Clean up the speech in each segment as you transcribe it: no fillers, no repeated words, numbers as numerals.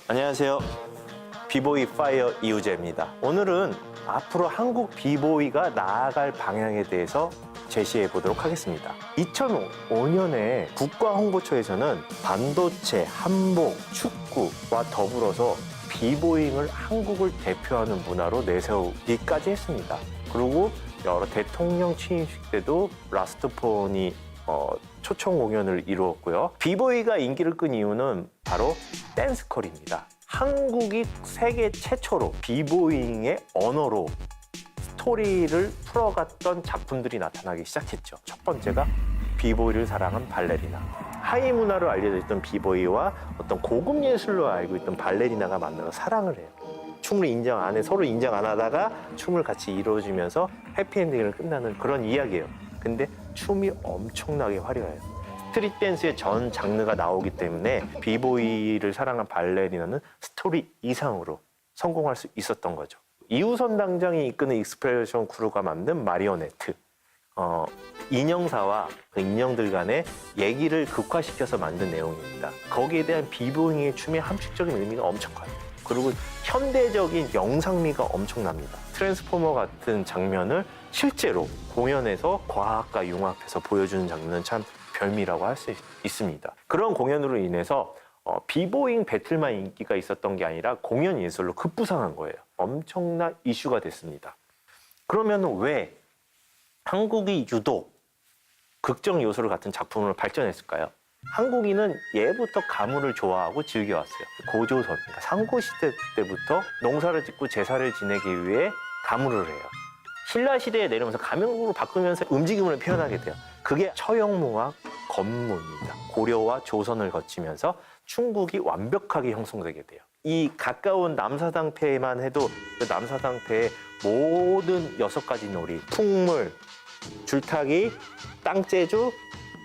안녕하세요. 비보이 파이어 이우재입니다. 오늘은 앞으로 한국 비보이가 나아갈 방향에 대해서 제시해 보도록 하겠습니다. 2005년에 국가홍보처에서는 반도체, 한복, 축구와 더불어서 비보잉을 한국을 대표하는 문화로 내세우기까지 했습니다. 그리고 여러 대통령 취임식 때도 라스트폰이 초청 공연을 이루었고요. 비보이가 인기를 끈 이유는 바로 댄스컬입니다. 한국이 세계 최초로 비보잉의 언어로 스토리를 풀어갔던 작품들이 나타나기 시작했죠. 첫 번째가 비보이를 사랑한 발레리나. 하이 문화로 알려져 있던 비보이와 어떤 고급 예술로 알고 있던 발레리나가 만나서 사랑을 해요. 춤을 인정 안 해, 서로 인정 안 하다가 춤을 같이 이루어지면서 해피엔딩을 끝나는 그런 이야기예요. 근데 춤이 엄청나게 화려해요. 스트릿 댄스의 전 장르가 나오기 때문에 비보이를 사랑한 발레리나는 스토리 이상으로 성공할 수 있었던 거죠. 이우선 당장이 이끄는 익스프레션 크루가 만든 마리오네트. 인형사와 그 인형들 간의 얘기를 극화시켜서 만든 내용입니다. 거기에 대한 비보잉의 춤의 함축적인 의미가 엄청 커요. 그리고 현대적인 영상미가 엄청납니다. 트랜스포머 같은 장면을 실제로 공연에서 과학과 융합해서 보여주는 장면은 참 별미라고 할 수 있습니다. 그런 공연으로 인해서 비보잉 배틀만 인기가 있었던 게 아니라 공연 예술로 급부상한 거예요. 엄청난 이슈가 됐습니다. 그러면 왜 한국이 유독 극적 요소를 갖춘 작품으로 발전했을까요? 한국인은 예부터 가물을 좋아하고 즐겨왔어요. 고조선, 그러니까 상고시대 때부터 농사를 짓고 제사를 지내기 위해 가물을 해요. 신라시대에 내려오면서 가명으로 바꾸면서 움직임을 표현하게 돼요. 그게 처형무학 건무입니다. 고려와 조선을 거치면서 충국이 완벽하게 형성되게 돼요. 이 가까운 남사당패만 해도 그 남사당패의 모든 6가지 놀이, 풍물, 줄타기, 땅재주,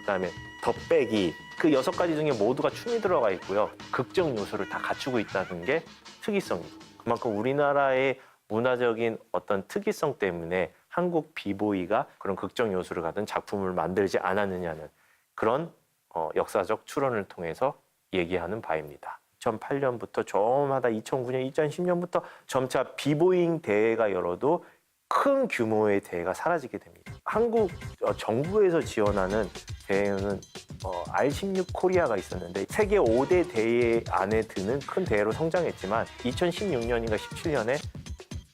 그다음에 덧배기, 그 6가지 중에 모두가 춤이 들어가 있고요. 극적 요소를 다 갖추고 있다는 게 특이성이죠. 그만큼 우리나라의 문화적인 어떤 특이성 때문에 한국 비보이가 그런 극적 요소를 가진 작품을 만들지 않았느냐는 그런 역사적 추론을 통해서 얘기하는 바입니다. 2008년부터 저마다 2009년, 2010년부터 점차 비보잉 대회가 열어도 큰 규모의 대회가 사라지게 됩니다. 한국 정부에서 지원하는 대회는 R16 코리아가 있었는데 세계 5대 대회 안에 드는 큰 대회로 성장했지만 2016년인가 17년에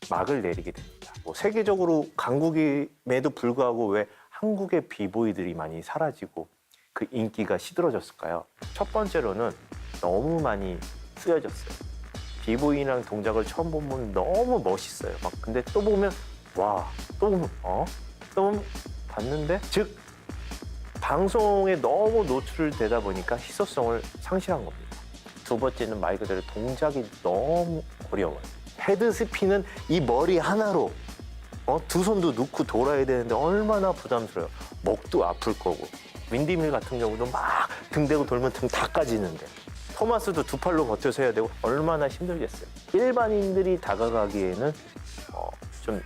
막을 내리게 됩니다. 세계적으로 강국임에도 불구하고 왜 한국의 비보이들이 많이 사라지고 그 인기가 시들어졌을까요? 첫 번째로는 너무 많이 쓰여졌어요. 비보이랑 동작을 처음 보면 너무 멋있어요. 근데 또 보면 또 보면 봤는데 즉 방송에 너무 노출되다 보니까 희소성을 상실한 겁니다. 두 번째는 말 그대로 동작이 너무 어려워요. 헤드스핀은 이 머리 하나로 두 손도 넣고 돌아야 되는데 얼마나 부담스러워요. 목도 아플 거고. 윈디밀 같은 경우도 막 등 대고 돌면 등 다 까지는데 토마스도 두 팔로 버텨서 해야 되고 얼마나 힘들겠어요. 일반인들이 다가가기에는 좀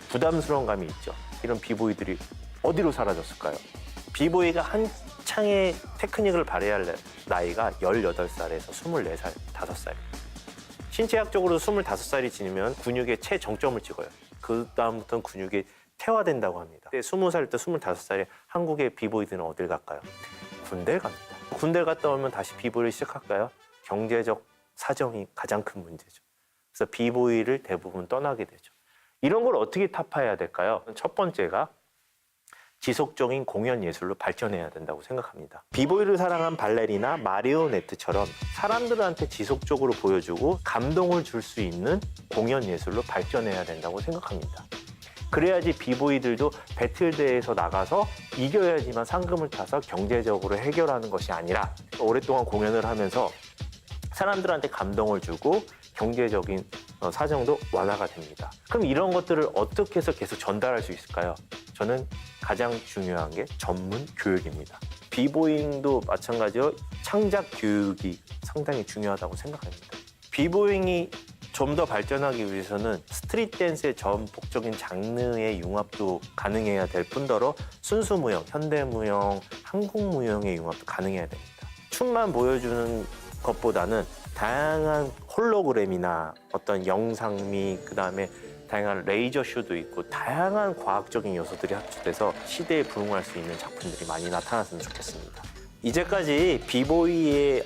부담스러운 감이 있죠. 이런 비보이들이 어디로 사라졌을까요? 비보이가 한창의 테크닉을 발휘할 나이가 18살에서 24살, 5살. 신체학적으로 25살이 지나면 근육의 최정점을 찍어요. 그 다음부터는 근육이 퇴화된다고 합니다. 20살부터 25살에 한국의 비보이들은 어딜 갈까요? 군대를 갑니다. 군대를 갔다 오면 다시 비보이를 시작할까요? 경제적 사정이 가장 큰 문제죠. 그래서 비보이를 대부분 떠나게 되죠. 이런 걸 어떻게 타파해야 될까요? 첫 번째가 지속적인 공연 예술로 발전해야 된다고 생각합니다. 비보이를 사랑한 발레리나, 마리오네트처럼 사람들한테 지속적으로 보여주고 감동을 줄 수 있는 공연 예술로 발전해야 된다고 생각합니다. 그래야지 비보이들도 배틀대회에서 나가서 이겨야지만 상금을 타서 경제적으로 해결하는 것이 아니라 오랫동안 공연을 하면서 사람들한테 감동을 주고 경제적인 사정도 완화가 됩니다. 그럼 이런 것들을 어떻게 해서 계속 전달할 수 있을까요? 저는 가장 중요한 게 전문 교육입니다. 비보잉도 마찬가지로 창작 교육이 상당히 중요하다고 생각합니다. 비보잉이 좀 더 발전하기 위해서는 스트릿 댄스의 전폭적인 장르의 융합도 가능해야 될 뿐더러 순수무용, 현대무용, 한국무용의 융합도 가능해야 됩니다. 춤만 보여주는 것보다는 다양한 홀로그램이나 어떤 영상미, 그다음에 다양한 레이저 쇼도 있고 다양한 과학적인 요소들이 합쳐져서 시대에 부응할 수 있는 작품들이 많이 나타났으면 좋겠습니다. 이제까지 비보이의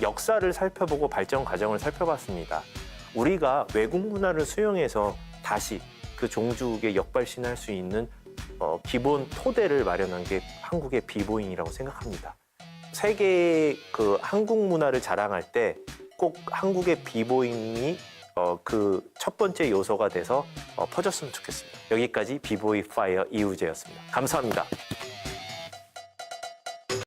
역사를 살펴보고 발전 과정을 살펴봤습니다. 우리가 외국 문화를 수용해서 다시 그 종주국에 역발신할 수 있는 기본 토대를 마련한 게 한국의 비보잉이라고 생각합니다. 세계의 그 한국 문화를 자랑할 때 꼭 한국의 비보잉이 그 첫 번째 요소가 돼서 퍼졌으면 좋겠습니다. 여기까지 비보이 파이어 이우재였습니다. 감사합니다.